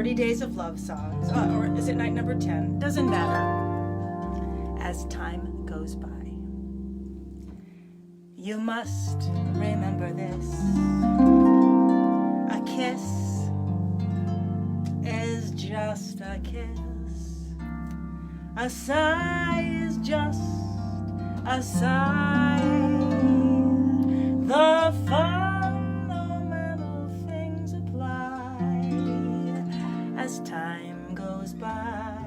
30 Days of Love Songs, or is it night number 10? Doesn't matter. As time goes by. You must remember this. A kiss is just a kiss. A sigh is just a sigh. The fundamental things apply as time goes by.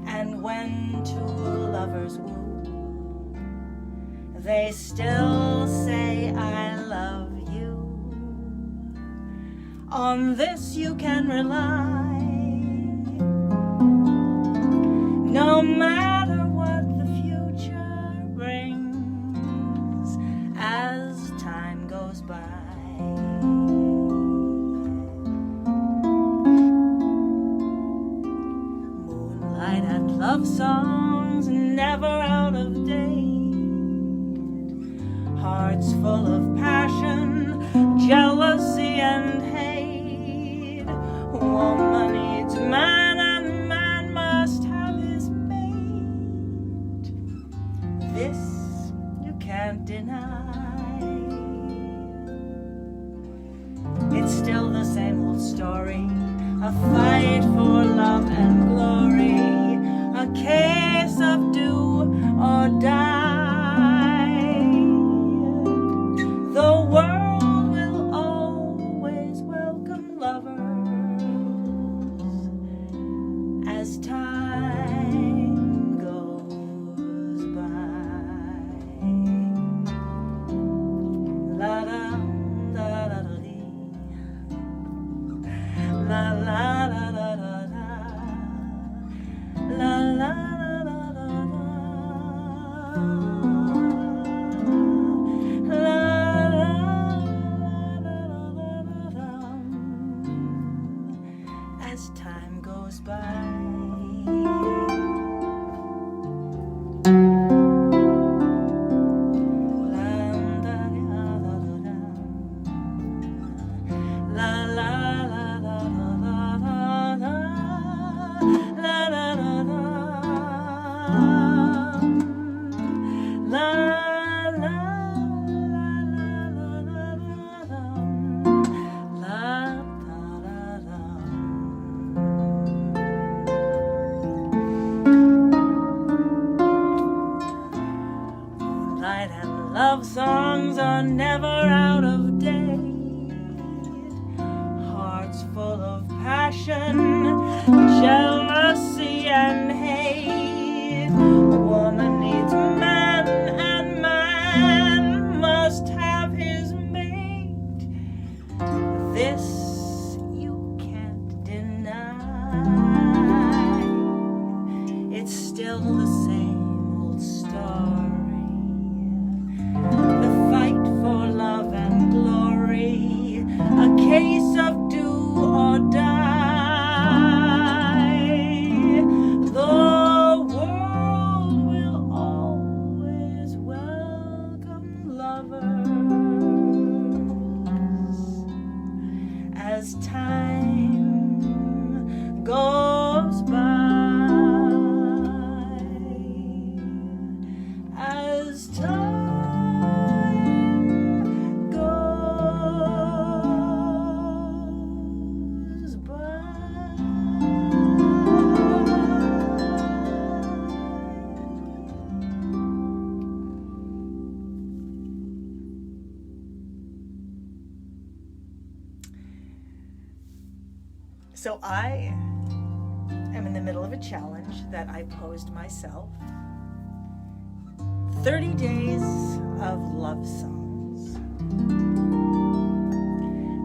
And when two lovers woo, they still say I love you. On this you can rely. No matter what the future brings as time goes by. Moonlight and love songs never out of date. Hearts full of passion, jealousy and hate. Woman needs man and man must have his mate. This you can't deny. It's still the same old story, a fight for love and glory, a case of do or die. The world will always welcome lovers as time goes by. La da da da da dee. La la la la la la. La la la la la la. La la la la la. As time goes by. Love songs are never out of date. Hearts full of passion, jealousy and hate. Woman needs man and man must have his mate. This you can't deny. It's still the same old story. The fight for love and glory, a case of do or die. The world will always welcome lovers as time goes by. As time So I am in the middle of a challenge that I posed myself. 30 days of love songs.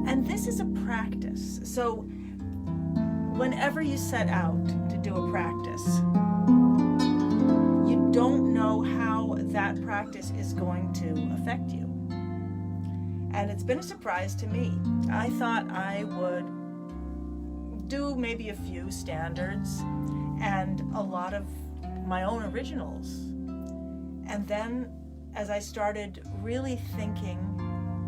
And this is a practice. So whenever you set out to do a practice, you don't know how that practice is going to affect you. And it's been a surprise to me. I thought I would do maybe a few standards and a lot of my own originals. And then as I started really thinking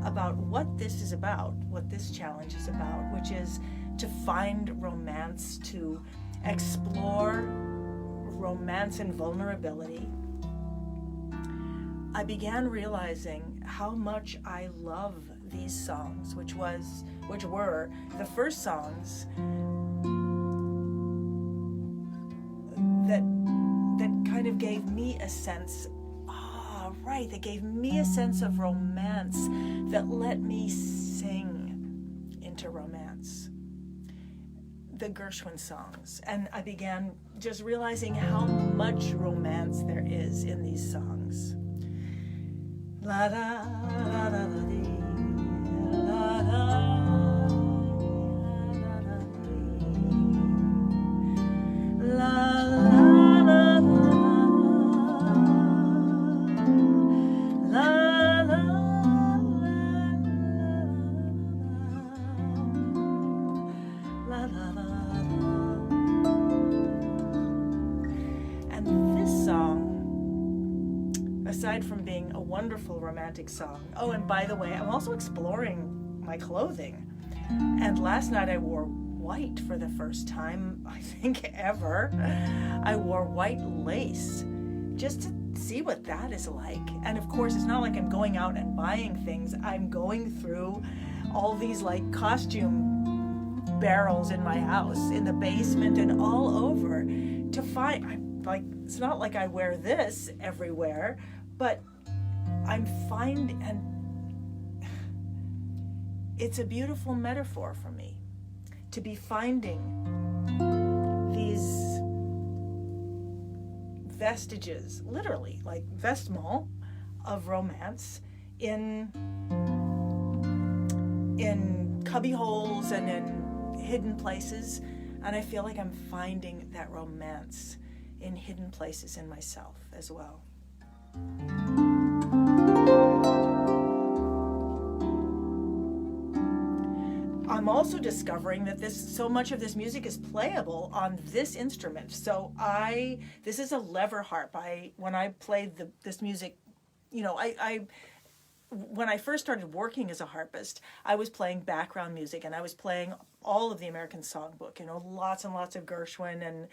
about what this is about, what this challenge is about, which is to find romance, to explore romance and vulnerability, I began realizing how much I love these songs, which were the first songs that kind of gave me a sense, they gave me a sense of romance that let me sing into romance. The Gershwin songs. And I began just realizing how much romance there is in these songs. La da la da la dee, la da la la aside from being a wonderful romantic song. Oh, and by the way, I'm also exploring my clothing. And last night I wore white for the first time, I think, ever. I wore white lace just to see what that is like. And of course, it's not like I'm going out and buying things. I'm going through all these like costume barrels in my house, in the basement and all over to find, it's not like I wear this everywhere, but I'm finding, and it's a beautiful metaphor for me to be finding these vestiges, literally, like vestment of romance in cubby holes and in hidden places. And I feel like I'm finding that romance in hidden places in myself as well. I'm also discovering that so much of this music is playable on this instrument. So this is a lever harp. When I played this music, when I first started working as a harpist, I was playing background music, and I was playing all of the American Songbook, lots and lots of Gershwin, and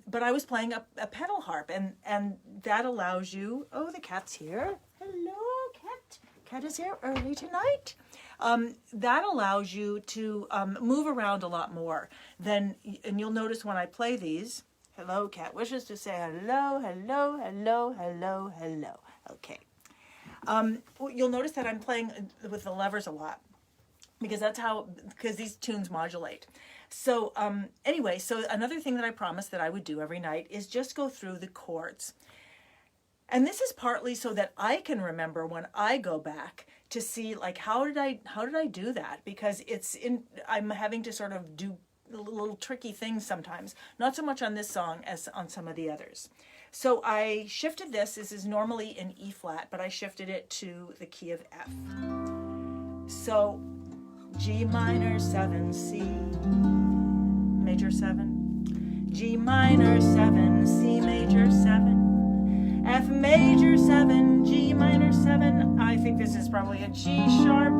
but I was playing a pedal harp, and that allows you. Oh, the cat's here. Hello, cat. Cat is here early tonight. That allows you to move around a lot more and you'll notice when I play these. Hello, cat wishes to say hello, hello, hello, hello, hello. Okay. You'll notice that I'm playing with the levers a lot because these tunes modulate. So anyway, so another thing that I promised that I would do every night is just go through the chords. And this is partly so that I can remember when I go back to see, like, how did I do that? Because I'm having to sort of do little tricky things sometimes. Not so much on this song as on some of the others. So I shifted this. This is normally in E flat, but I shifted it to the key of F. So G minor 7, C major 7, G minor 7, C major 7, F major 7, G minor 7. I think this is probably a G sharp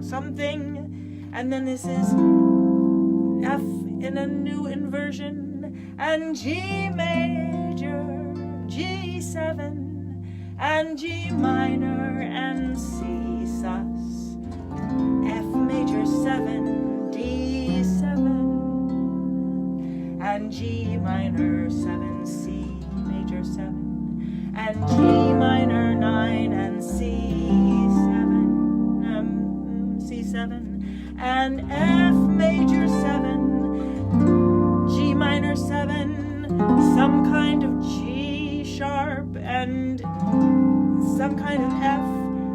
something. And then this is F in a new inversion, and G major, G7, and G minor, and C sus, F major 7, D7, and G minor 7, C major 7, and G minor 9, and C7, and F major 7, G minor 7, some kind of G sharp, and some kind of F,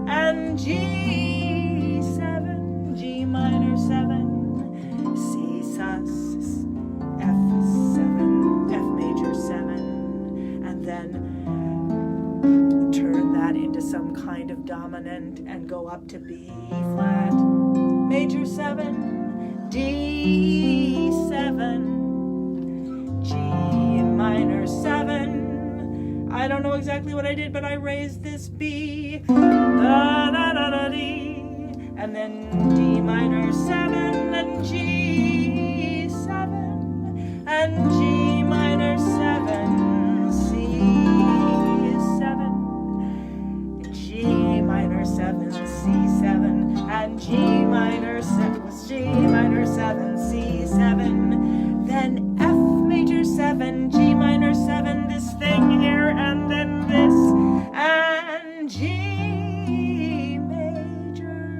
and G7, G minor 7, C sus, F7, F major 7, and then turn that into some kind of dominant and go up to B flat, major 7, D7, G minor 7. I don't know exactly exactly what I did, but I raised this B, da da da da D, and then D minor 7, and G 7, and G minor 7, C 7, G minor 7, C 7, and G minor 7, G minor 7, C 7, then F major 7, G minor 7, this thing here, and then this, and G major,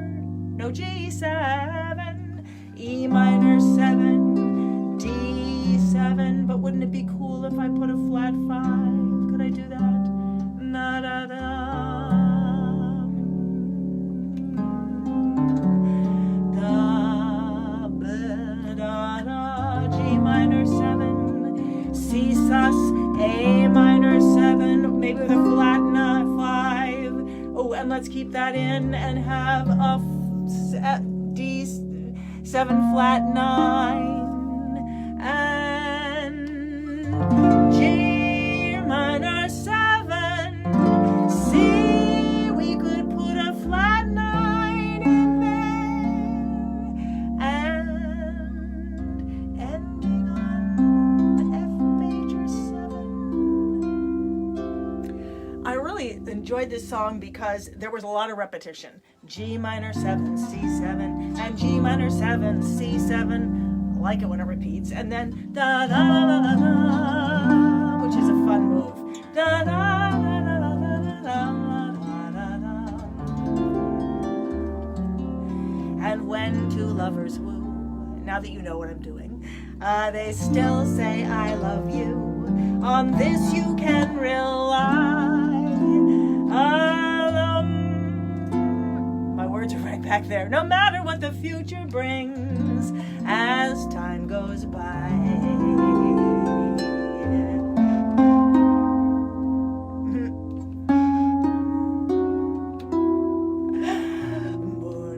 no G7, E minor 7, D7, but wouldn't it be cool if I put a flat 5? Could I do that? Na da da. G minor 7, C sus, A minor 7, maybe with a flat 5. Oh, and let's keep that in and have a D7 flat 9, and G minor 7, C, we could put a flat 9 in there, and ending on F major 7. I really enjoyed this song because there was a lot of repetition. G minor 7, C7, and G minor 7, C7. I like it when it repeats. And then da da da da da, da, which is a fun move. Da da da da da da da da da. And when two lovers woo, now that you know what I'm doing, they still say I love you. On this you can rely. My words are right back there. No matter what the future brings, as time goes by.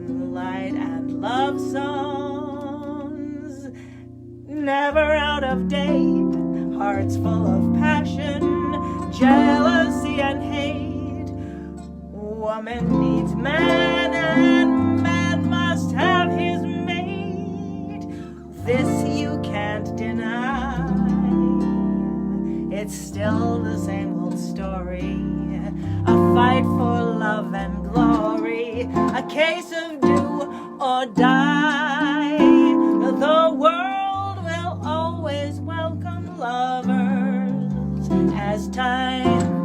Moonlight and love songs, never out of date. Hearts full of passion, jealousy and hate. Woman needs man and man must have his mate. This you can't deny. It's still the same old story. A fight for love and glory. A case of do or die. The world will always welcome lovers as time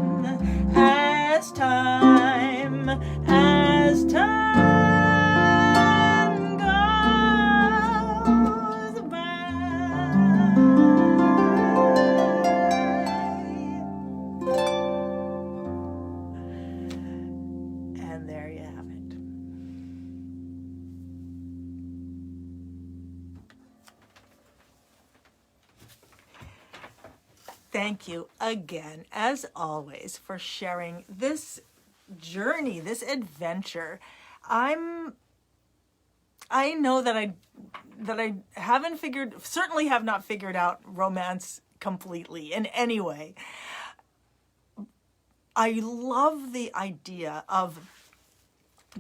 goes by. And there you have it. Thank you again, as always, for sharing this journey, this adventure. I know that I certainly have not figured out romance completely in any way. I love the idea of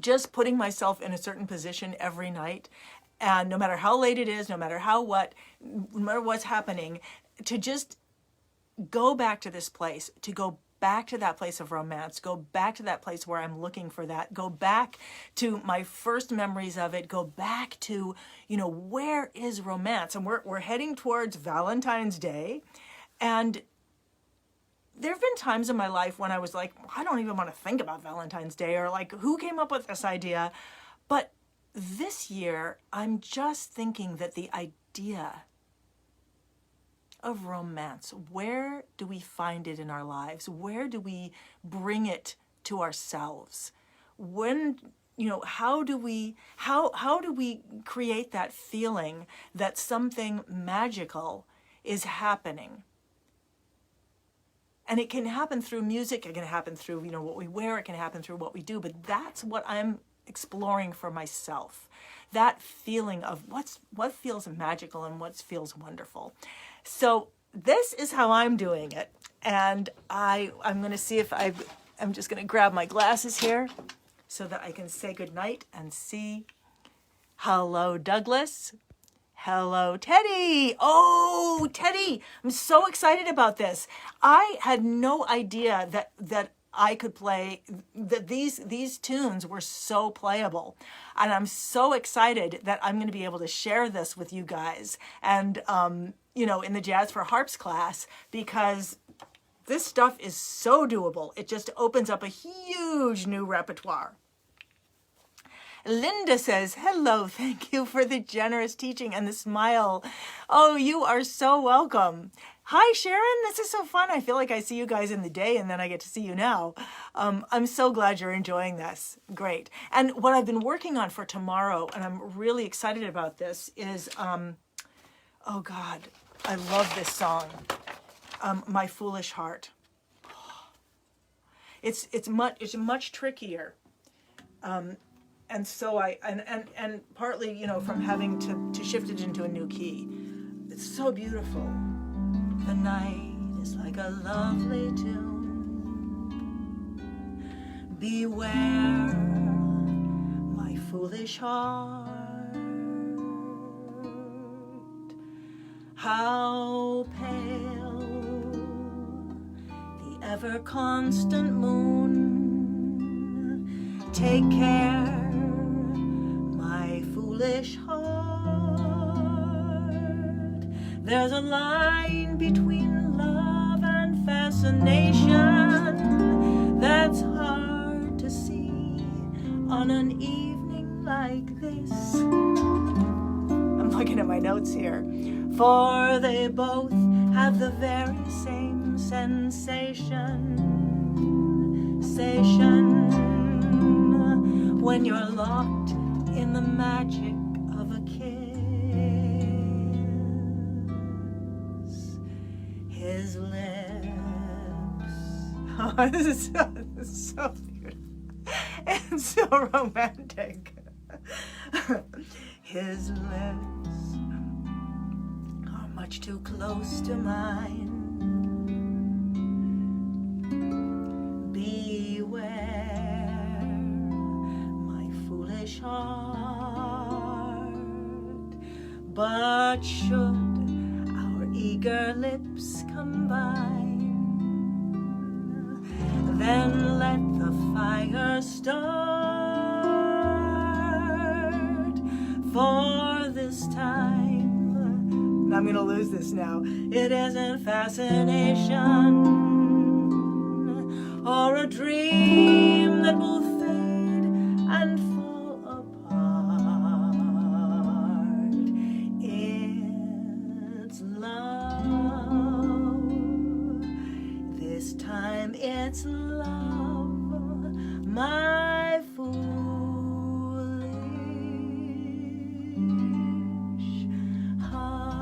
just putting myself in a certain position every night, and no matter how late it is, no matter what's happening, to just go back to this place, to go back to that place of romance, go back to that place where I'm looking for that, go back to my first memories of it, go back to, where is romance? And we're heading towards Valentine's Day. And there have been times in my life when I was like, I don't even want to think about Valentine's Day, or like, who came up with this idea? But this year, I'm just thinking that the idea of romance, where do we find it in our lives? Where do we bring it to ourselves? When, how do we create that feeling that something magical is happening? And it can happen through music, it can happen through, what we wear, it can happen through what we do, but that's what I'm exploring for myself. That feeling of what feels magical and what feels wonderful. So this is how I'm doing it. And I'm going to see if I'm just going to grab my glasses here so that I can say goodnight and see. Hello, Douglas. Hello, Teddy. Oh, Teddy, I'm so excited about this. I had no idea that I could play, that these tunes were so playable. And I'm so excited that I'm going to be able to share this with you guys and, in the Jazz for Harps class, because this stuff is so doable. It just opens up a huge new repertoire. Linda says, hello, thank you for the generous teaching and the smile. Oh, you are so welcome. Hi, Sharon. This is so fun. I feel like I see you guys in the day and then I get to see you now. I'm so glad you're enjoying this. Great. And what I've been working on for tomorrow, and I'm really excited about this, is, oh God, I love this song, My Foolish Heart. It's much trickier. And so and partly, from having to shift it into a new key. It's so beautiful. The night is like a lovely tune. Beware, my foolish heart. How pale the ever-constant moon. Take care, my foolish heart. There's a line between love and fascination that's hard to see on an evening like this. I'm looking at my notes here. For they both have the very same sensation. When you're locked in the magic of a kiss, his lips. Oh, this is so beautiful and so romantic. His lips are much too close to mine. Heart, but should our eager lips combine, then let the fire start. For this time, I'm gonna lose this now. It isn't fascination or a dream that will fade and fall apart. It's love. This time it's love, my foolish heart.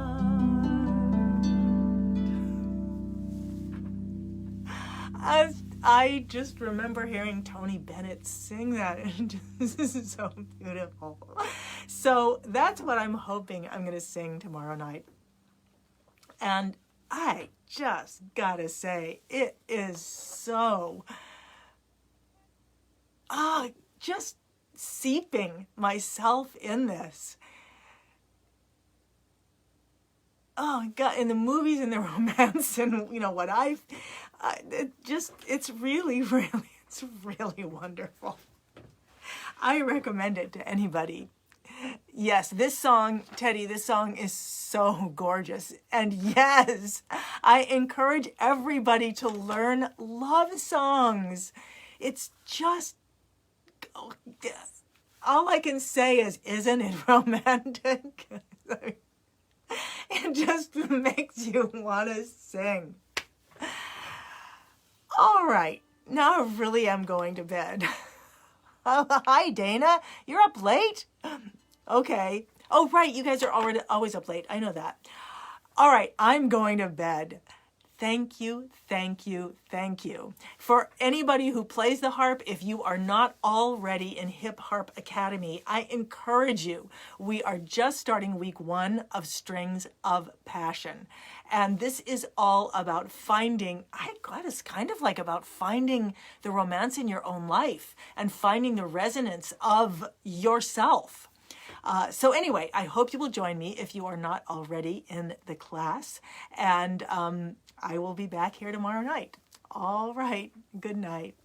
I just remember hearing Tony Bennett sing that, and this is so beautiful. So that's what I'm hoping I'm going to sing tomorrow night. And I just gotta say, it is so, just seeping myself in this. Oh God, in the movies and the romance and what it's really wonderful. I recommend it to anybody. Yes, this song, Teddy, this song is so gorgeous. And yes, I encourage everybody to learn love songs. It's just, all I can say is, isn't it romantic? It just makes you want to sing. All right, now I really am going to bed. Hi, Dana. You're up late? Okay. Oh, right. You guys are always up late. I know that. All right. I'm going to bed. thank you, thank you, thank you. For anybody who plays the harp, if you are not already in Hip Harp Academy, I encourage you. We are just starting week 1 of Strings of Passion. And this is all about finding, it's kind of like about finding the romance in your own life and finding the resonance of yourself. So anyway, I hope you will join me if you are not already in the class. And I will be back here tomorrow night. All right. Good night.